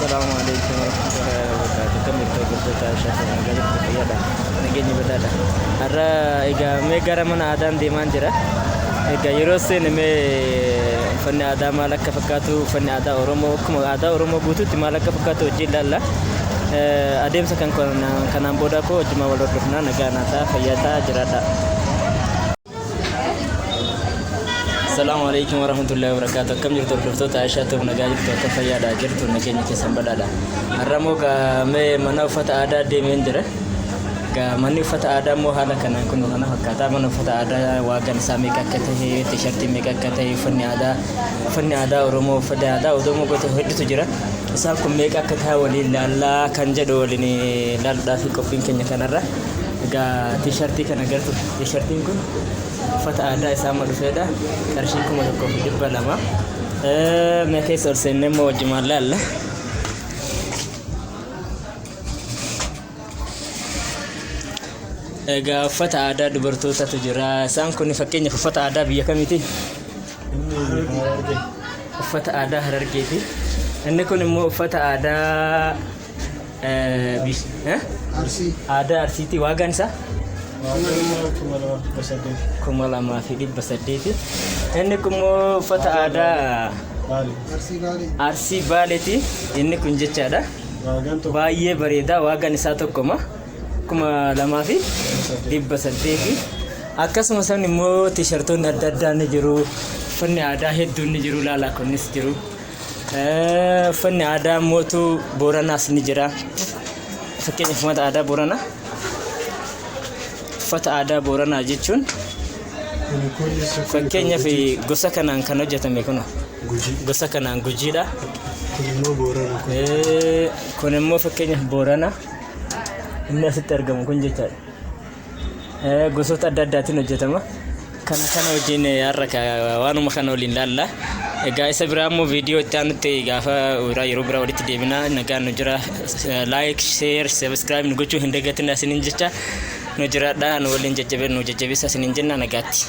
السلام عليكم ورحمة الله وبركاته. كم يتوقف شاف مجال التقيادة نجني بدادا. أرى إذا ميجرا من آدم ديمان جرا. إذا يروسين مي فن آدم مالك فكاتو فن آدم أورومو كم آدم أورومو بوتو تمالك فكاتو جيلالا. أديم سكان كنا بودا كو جما ولدنا نجانا تا فياتا جرادا. السلام عليكم ورحمة الله وبركاته. كم جرت الدكتور عائشة تبغى نجايب توقف فيادا جرت نجني كسبلادا. الرمو كمي منافة عادة دي مندرة. كمنافة عادة مو هذا كنا كنا أنا فكرت منافة عادة واجن سامي ككته تيشرت مي ككته فني عادة أورومو فني عادة أودمو كته هدي تجرا. سالكم مي ككته ولي لا كنجد ولي لا دافي كوبين كنيا كنارا. تيشرتي كنا جرت تيشرتين كن. Fata ada sama dufeda karshin kuma da kofi dibba lama me kai sorsen ne mo jimalal ga fata ada dubartoota tu jira isaan kun fakkeenya fata ada biyya kamiiti fata ada Harargeeti inni kun immoo fata ada ada Arsiiti waagaan isaa kumala maafii dhibba saddeeti inni kun fata aadaa Arsii Baaleeti inni kun jechaadha baay'ee bareeda waagaan isaa tokkoma kuma lamaa fi dhibba saddeeti akkasumas immoo tiishartoonni adda addaa ni jiru fanni aadaa hedduun ni jiru laalaa kunis jiru fanni aadaa mootu Booranaas ni jira fakkeenyaaf mata aadaa Booranaa fata aadaa Booranaa jechuun fakkeenyaaf gosa kanaan kan hojjetame kun gosa kanaan Gujiidha kun immoo fakkeenyaaf Booranaa inni asitti argamu kun jechaadha gosoota adda addaatiin hojjetama kana wajjin har'a waanuma kana waliin laalla egaa isa biraa immoo viidiyoo itti aanutti gaafa yeroo biraa walitti deebina nagaan nu jira like share subscribe nu gochuu hin dagatinaa isiniin jecha nu jiraadhaa nu waliin jajjabeessaa isiniin jenna nagaatti.